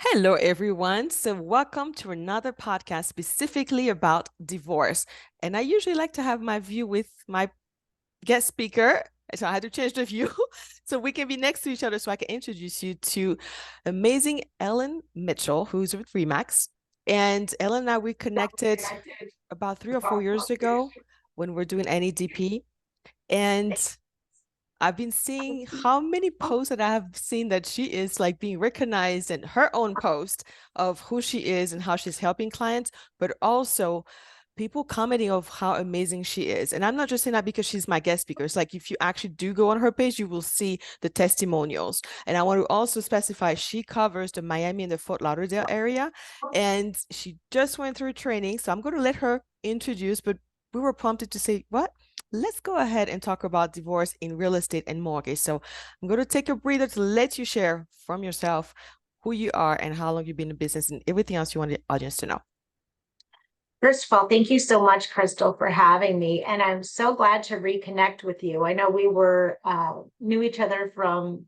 Hello, everyone. So, welcome to another podcast specifically about divorce. And I usually like to have my view with my guest speaker. So, I had to change the view so we can be next to each other so I can introduce you to amazing Ellen Mitchell, who's with Remax. And Ellen and I, we connected about 3 or 4 years ago when we're doing NEDP. And I've been seeing how many posts that I have seen that she is like being recognized in her own post of who she is and how she's helping clients, but also people commenting of how amazing she is. And I'm not just saying that because she's my guest speaker. It's like if you actually do go on her page, you will see the testimonials. And I want to also specify she covers the Miami and the Fort Lauderdale area. And she just went through training. So I'm going to let her introduce, but we were prompted to say, what? Let's go ahead and talk about divorce in real estate and mortgage. So I'm going to take a breather to let you share from yourself who you are and how long you've been in business and everything else you want the audience to know. First of all, thank you so much, Kristel, for having me. And I'm so glad to reconnect with you. I know we knew each other from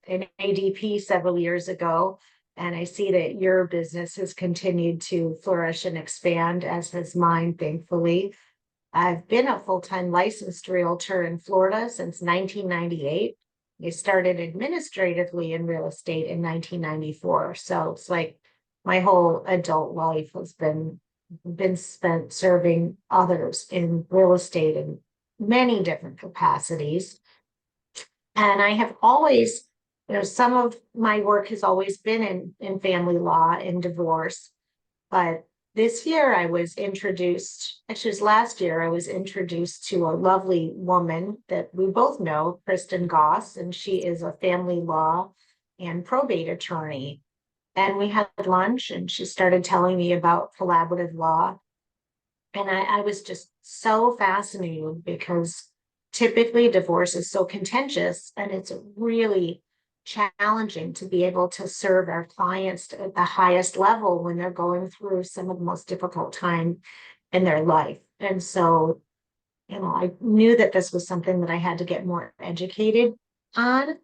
an ADP several years ago, and I see that your business has continued to flourish and expand, as has mine, thankfully. I've been a full-time licensed realtor in Florida since 1998. I started administratively in real estate in 1994. So it's like my whole adult life has been spent serving others in real estate in many different capacities. And I have always, some of my work has always been in family law and divorce. But this year I was introduced, actually, it was last year, I was introduced to a lovely woman that we both know, Kristen Goss, and she is a family law and probate attorney. And we had lunch, and she started telling me about collaborative law. And I was just so fascinated because typically divorce is so contentious, and it's really challenging to be able to serve our clients at the highest level when they're going through some of the most difficult time in their life. And so, I knew that this was something that I had to get more educated on.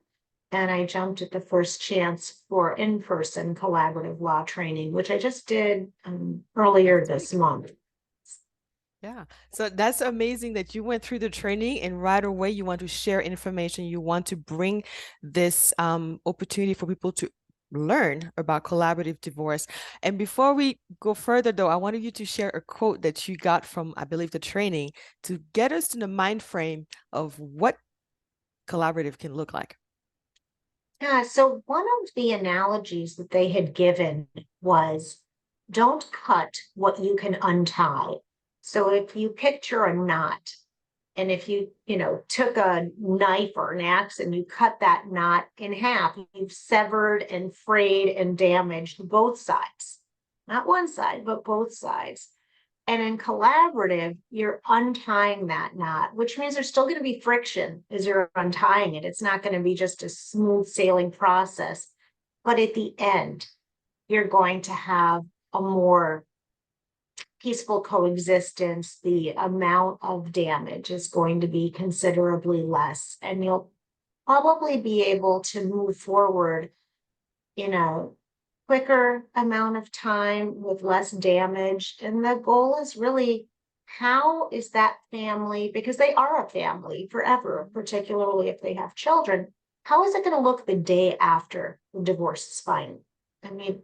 And I jumped at the first chance for in-person collaborative law training, which I just did earlier That's this month. Yeah. So that's amazing that you went through the training and right away you want to share information. You want to bring this opportunity for people to learn about collaborative divorce. And before we go further, though, I wanted you to share a quote that you got from, I believe, the training to get us in the mind frame of what collaborative can look like. Yeah, so one of the analogies that they had given was don't cut what you can untie. So if you picture a knot, and if you took a knife or an axe and you cut that knot in half, you've severed and frayed and damaged both sides. Not one side, but both sides. And in collaborative, you're untying that knot, which means there's still going to be friction as you're untying it. It's not going to be just a smooth sailing process. But at the end, you're going to have a more peaceful coexistence. The amount of damage is going to be considerably less, and you'll probably be able to move forward in a quicker amount of time with less damage. And the goal is really, how is that family, because they are a family forever, particularly if they have children, how is it going to look the day after the divorce is final? I mean,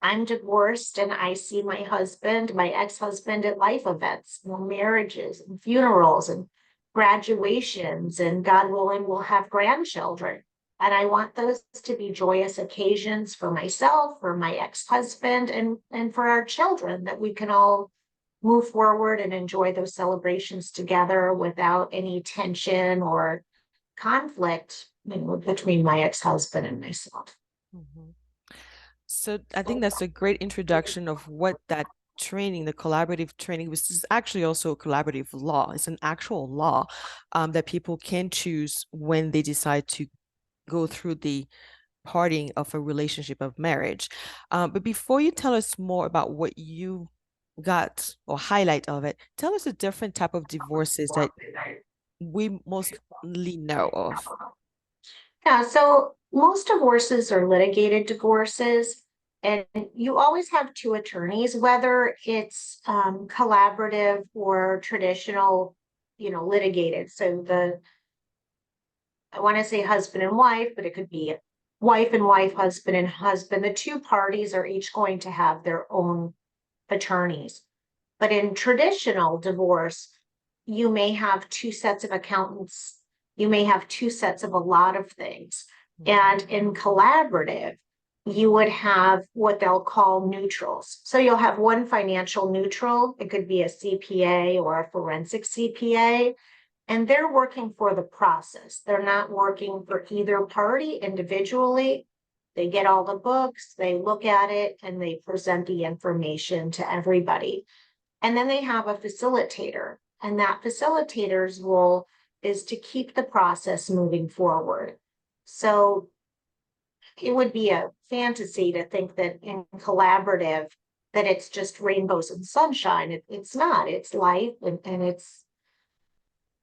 I'm divorced and I see my husband, my ex-husband at life events, marriages and funerals and graduations, and God willing, we'll have grandchildren. And I want those to be joyous occasions for myself, for my ex-husband, and for our children, that we can all move forward and enjoy those celebrations together without any tension or conflict, between my ex-husband and myself. Mhm. So I think that's a great introduction of what that training, the collaborative training, which is actually also a collaborative law. It's an actual law that people can choose when they decide to go through the parting of a relationship of marriage. But before you tell us more about what you got or highlight of it, tell us the different type of divorces that we mostly know of. Yeah, so most divorces are litigated divorces. And you always have two attorneys, whether it's collaborative or traditional, litigated. So I want to say husband and wife, but it could be wife and wife, husband and husband. The two parties are each going to have their own attorneys. But in traditional divorce, you may have two sets of accountants. You may have two sets of a lot of things. And in collaborative, you would have what they'll call neutrals. So you'll have one financial neutral. It could be a CPA or a forensic CPA. And they're working for the process. They're not working for either party individually. They get all the books, they look at it, and they present the information to everybody. And then they have a facilitator, and that facilitator's role is to keep the process moving forward. So it would be a fantasy to think that in collaborative, that it's just rainbows and sunshine. It's not. It's life, and it's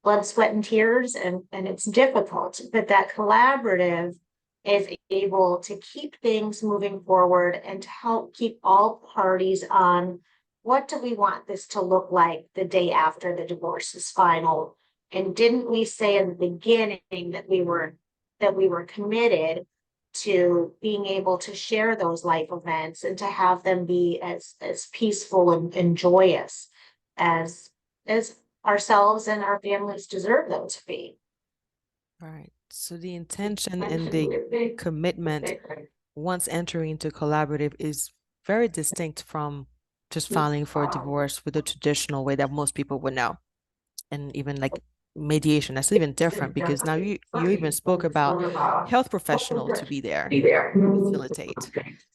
blood, sweat, and tears, and it's difficult. But that collaborative is able to keep things moving forward and to help keep all parties on what do we want this to look like the day after the divorce is final. And didn't we say in the beginning that we were committed to being able to share those life events and to have them be as peaceful and joyous as ourselves and our families deserve them to be. Right. So the intention and the commitment once entering into collaborative is very distinct from just filing for a divorce with the traditional way that most people would know. And even like mediation, that's even different because now you even spoke about health professional to be there to facilitate.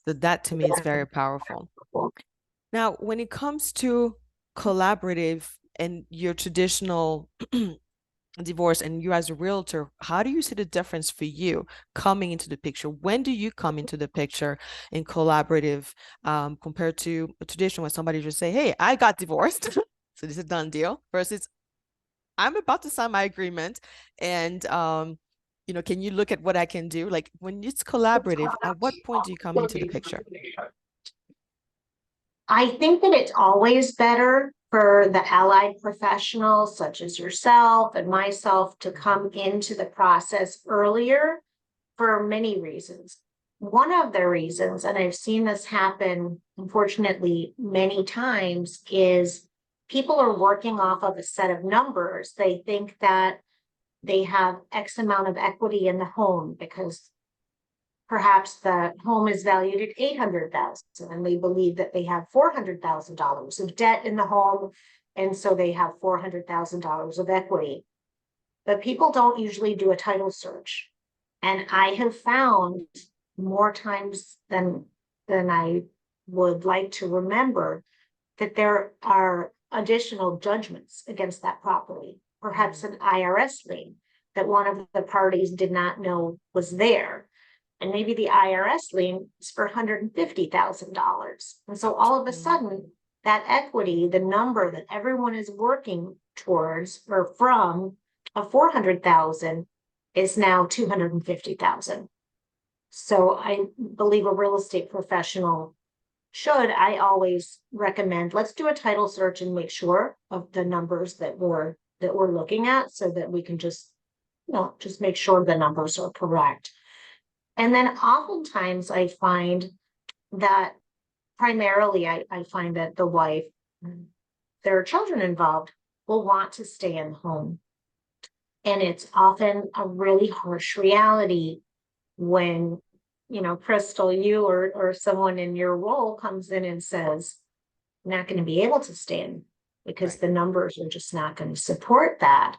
So that to me is very powerful. Now, when it comes to collaborative and your traditional divorce and you as a realtor, how do you see the difference for you coming into the picture? When do you come into the picture in collaborative compared to a traditional where somebody just say, hey, I got divorced. So this is a done deal versus I'm about to sign my agreement and can you look at what I can do? Like when it's collaborative, at what point do you come into the picture? I think that it's always better for the allied professionals such as yourself and myself to come into the process earlier for many reasons. One of the reasons, and I've seen this happen, unfortunately, many times, is people are working off of a set of numbers. They think that they have X amount of equity in the home because perhaps the home is valued at $800,000 and they believe that they have $400,000 of debt in the home. And so they have $400,000 of equity. But people don't usually do a title search. And I have found more times than I would like to remember that there are additional judgments against that property, perhaps an IRS lien that one of the parties did not know was there. And maybe the IRS lien is for $150,000. And so all of a sudden, that equity, the number that everyone is working towards or from of 400,000 is now 250,000. So I believe a real estate professional I always recommend, let's do a title search and make sure of the numbers that we're looking at so that we can just make sure the numbers are correct. And then oftentimes I find that primarily I find that the wife, there are children involved, will want to stay in home. And it's often a really harsh reality when, Kristel, you or someone in your role comes in and says, I'm not going to be able to stay in because the numbers are just not going to support that.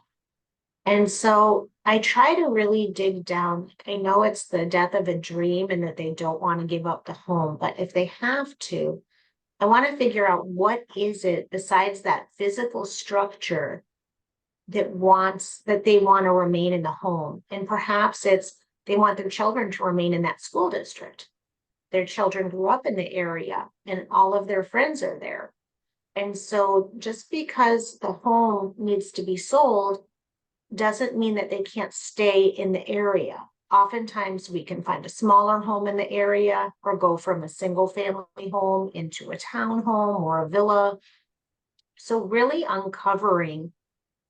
And so I try to really dig down. I know it's the death of a dream and that they don't want to give up the home, but if they have to, I want to figure out what is it besides that physical structure that they want to remain in the home. And perhaps it's they want their children to remain in that school district. Their children grew up in the area and all of their friends are there. And so just because the home needs to be sold doesn't mean that they can't stay in the area. Oftentimes we can find a smaller home in the area or go from a single family home into a townhome or a villa. So really uncovering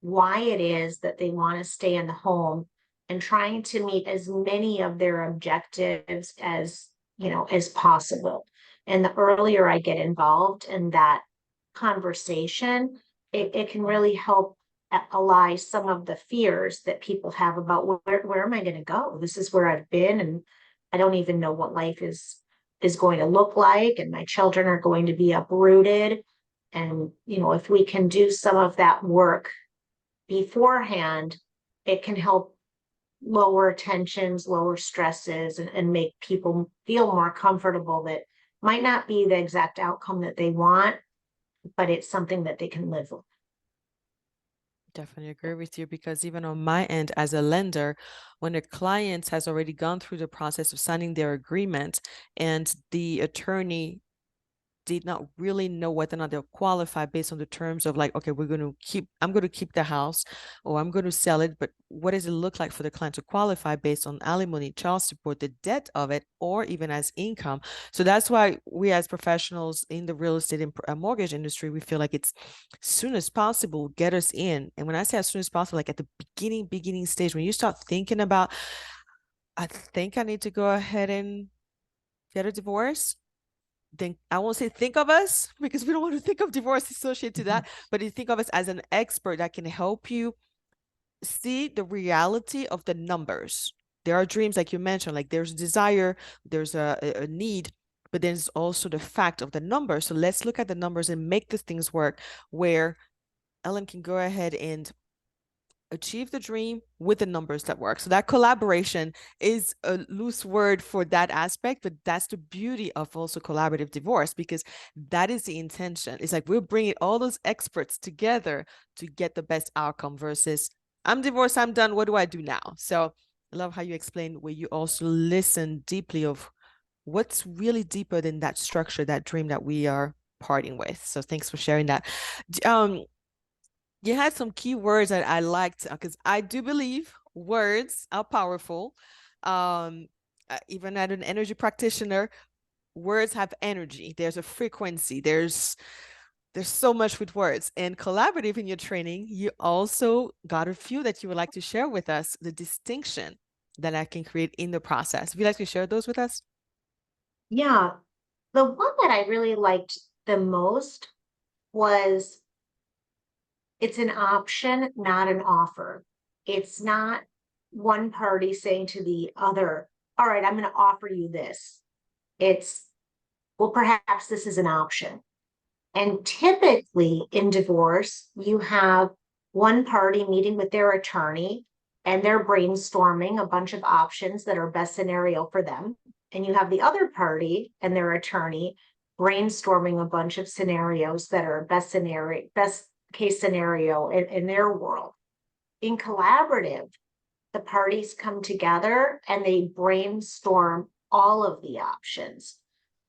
why it is that they want to stay in the home and trying to meet as many of their objectives as, as possible. And the earlier I get involved in that conversation, it can really help allay some of the fears that people have about where am I going to go? This is where I've been, and I don't even know what life is going to look like, and my children are going to be uprooted. And, if we can do some of that work beforehand, it can help lower tensions, lower stresses, and make people feel more comfortable that might not be the exact outcome that they want, but it's something that they can live with. Definitely agree with you, because even on my end as a lender, when a client has already gone through the process of signing their agreement and the attorney did not really know whether or not they'll qualify based on the terms of like, okay, I'm going to keep the house or I'm going to sell it. But what does it look like for the client to qualify based on alimony, child support, the debt of it, or even as income? So that's why we as professionals in the real estate and mortgage industry, we feel like it's as soon as possible, get us in. And when I say as soon as possible, like at the beginning stage, when you start thinking about, I think I need to go ahead and get a divorce, then I won't say think of us, because we don't want to think of divorce associated to that, but you think of us as an expert that can help you see the reality of the numbers. There are dreams, like you mentioned, like there's desire, there's a need, but there's also the fact of the numbers. So let's look at the numbers and make the things work, where Ellen can go ahead and achieve the dream with the numbers that work. So that collaboration is a loose word for that aspect, but that's the beauty of also collaborative divorce, because that is the intention. It's like we're bringing all those experts together to get the best outcome versus I'm divorced, I'm done, what do I do now? So I love how you explain where you also listen deeply of what's really deeper than that structure, that dream that we are parting with. So thanks for sharing that. You had some key words that I liked, because I do believe words are powerful. Even as an energy practitioner, words have energy. There's a frequency. There's so much with words. And collaborative in your training, you also got a few that you would like to share with us, the distinction that I can create in the process. Would you like to share those with us? Yeah, the one that I really liked the most was it's an option, not an offer. It's not one party saying to the other, all right, I'm going to offer you this. It's, well, perhaps this is an option. And typically in divorce, you have one party meeting with their attorney and they're brainstorming a bunch of options that are best scenario for them. And you have the other party and their attorney brainstorming a bunch of scenarios that are best case scenario in their world. In collaborative, the parties come together and they brainstorm all of the options.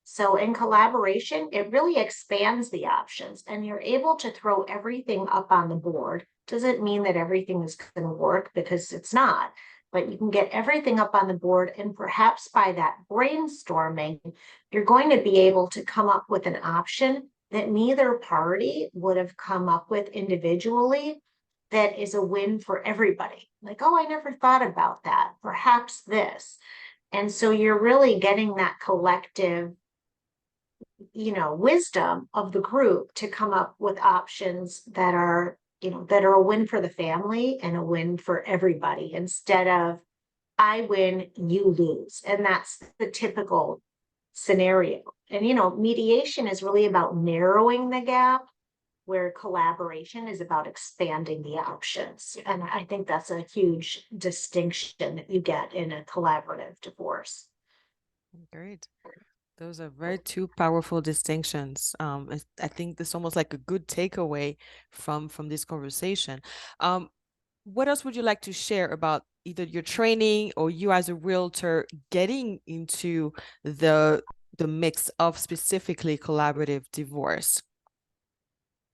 So in collaboration, it really expands the options and you're able to throw everything up on the board. Doesn't mean that everything is going to work, because it's not, but you can get everything up on the board. And perhaps by that brainstorming, you're going to be able to come up with an option that neither party would have come up with individually, that is a win for everybody. Like, oh, I never thought about that. Perhaps this. And so you're really getting that collective, wisdom of the group to come up with options that are, that are a win for the family and a win for everybody, instead of I win, you lose. And that's the typical scenario. And, mediation is really about narrowing the gap, where collaboration is about expanding the options. And I think that's a huge distinction that you get in a collaborative divorce. Great. Those are very two powerful distinctions. I think it's almost like a good takeaway from this conversation. What else would you like to share about either your training or you as a realtor getting into the mix of specifically collaborative divorce?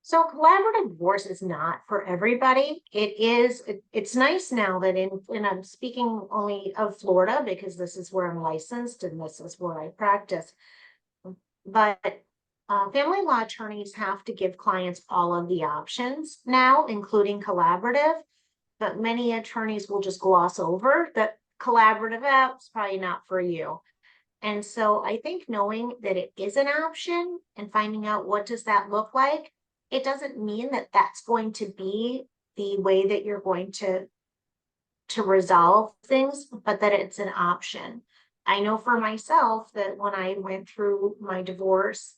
So collaborative divorce is not for everybody. It's nice now that and I'm speaking only of Florida because this is where I'm licensed and this is where I practice. But family law attorneys have to give clients all of the options now, including collaborative. But many attorneys will just gloss over that collaborative app's probably not for you. And so I think knowing that it is an option and finding out what does that look like, it doesn't mean that that's going to be the way that you're going to resolve things, but that it's an option. I know for myself that when I went through my divorce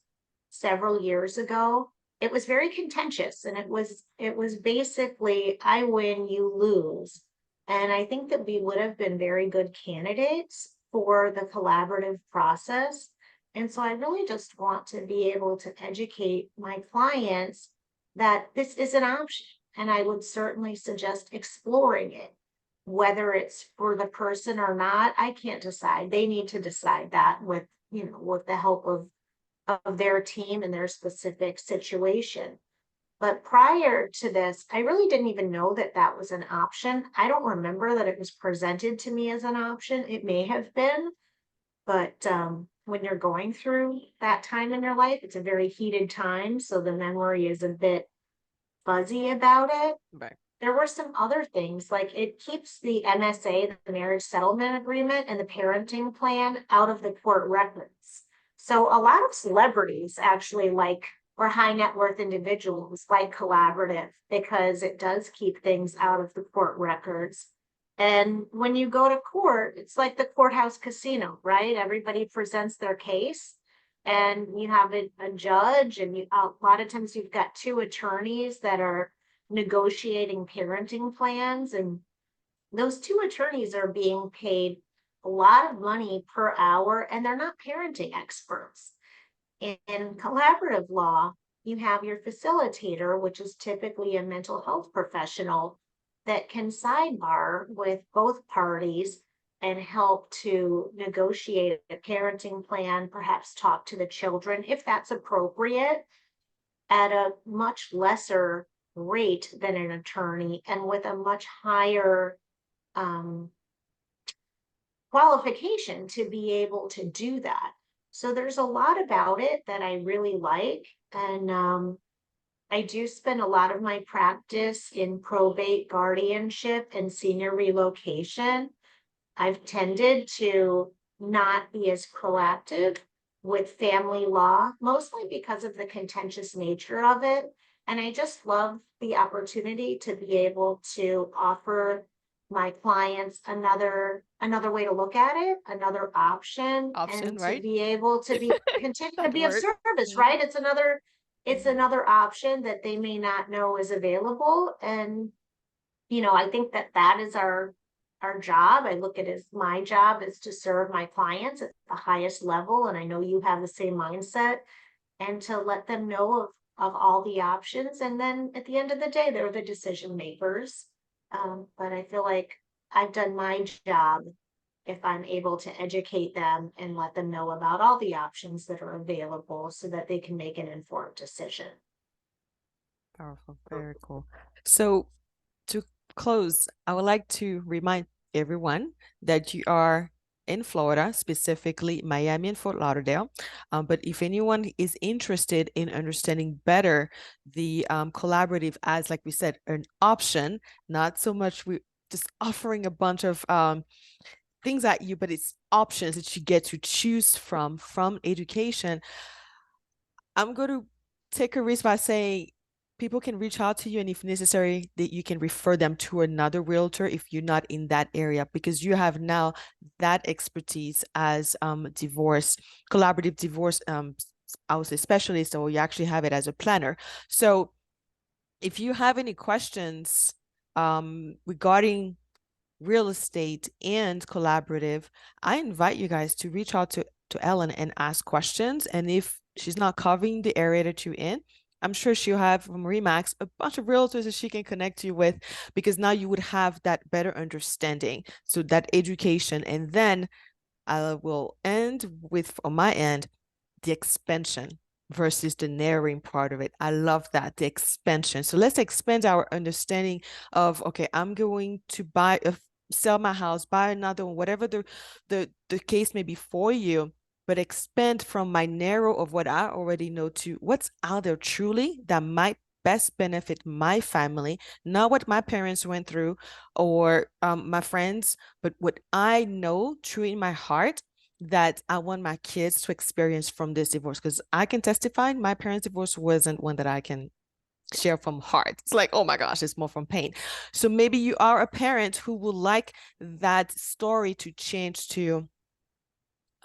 several years ago, it was very contentious and it was basically I win, you lose. And I think that we would have been very good candidates for the collaborative process. And so I really just want to be able to educate my clients that this is an option. And I would certainly suggest exploring it. Whether it's for the person or not, I can't decide. They need to decide that with the help of their team and their specific situation. But prior to this, I really didn't even know that that was an option. I don't remember that it was presented to me as an option. It may have been, but when you're going through that time in your life, it's a very heated time. So the memory is a bit fuzzy about it. Right. There were some other things, like it keeps the MSA, the marriage settlement agreement, and the parenting plan out of the court records. So a lot of celebrities actually like, or high net worth individuals like collaborative because it does keep things out of the court records. And when you go to court, it's like the courthouse casino, right? Everybody presents their case and you have a judge, and a lot of times you've got two attorneys that are negotiating parenting plans, and those two attorneys are being paid a lot of money per hour and they're not parenting experts. In collaborative law, you have your facilitator, which is typically a mental health professional that can sidebar with both parties and help to negotiate a parenting plan, perhaps talk to the children if that's appropriate, at a much lesser rate than an attorney and with a much higher qualification to be able to do that. So there's a lot about it that I really like. And I do spend a lot of my practice in probate guardianship and senior relocation. I've tended to not be as proactive with family law, mostly because of the contentious nature of it. And I just love the opportunity to be able to offer my clients another way to look at it, another option, Option, and to right? be able to be continue to That be of word. service, Mhm. right? It's Mhm. another option that they may not know is available. And I think that that is our job. I look at it as my job is to serve my clients at the highest level. And I know you have the same mindset, and to let them know of all the options. And then at the end of the day, they're the decision makers. But I feel like I've done my job if I'm able to educate them and let them know about all the options that are available so that they can make an informed decision. Powerful. Very cool. So to close, I would like to remind everyone that you are in Florida, specifically Miami and Fort Lauderdale. But if anyone is interested in understanding better the collaborative as, like we said, an option, not so much we just offering a bunch of things at you, but it's options that you get to choose from education. I'm going to take a risk by saying people can reach out to you, and if necessary, that you can refer them to another realtor if you're not in that area, because you have now that expertise as divorce, collaborative divorce, I would say specialist, or you actually have it as a planner. So if you have any questions regarding real estate and collaborative, I invite you guys to reach out to Ellen and ask questions. And if she's not covering the area that you're in, I'm sure she'll have from Remax a bunch of realtors that she can connect you with, because now you would have that better understanding. So that education. And then I will end with, on my end, the expansion. versus the narrowing part of it. I love that, the expansion. So let's expand our understanding of, okay, I'm going to sell my house, buy another one, whatever the case may be for you, but expand from my narrow of what I already know to what's out there truly that might best benefit my family, not what my parents went through or my friends, but what I know true in my heart that I want my kids to experience from this divorce. Because I can testify my parents' divorce wasn't one that I can share from heart. It's like, oh my gosh, it's more from pain. So maybe you are a parent who would like that story to change to,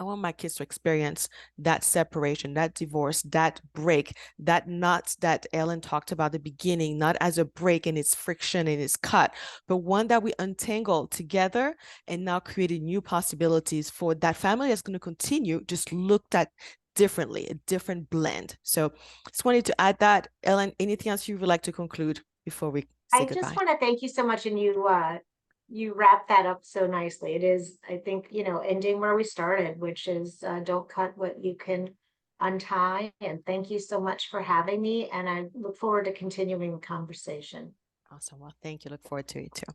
I want my kids to experience that separation, that divorce, that break, that knot that Ellen talked about at the beginning, not as a break and its friction and its cut, but one that we untangle together and now creating new possibilities for that family that's going to continue, just looked at differently, a different blend. So just wanted to add that. Ellen, anything else you would like to conclude before we say I just goodbye? want to thank you so much, and you wrap that up so nicely. It is, I think, ending where we started, which is don't cut what you can untie. And thank you so much for having me, and I look forward to continuing the conversation. Awesome. Well, thank you. Look forward to it too.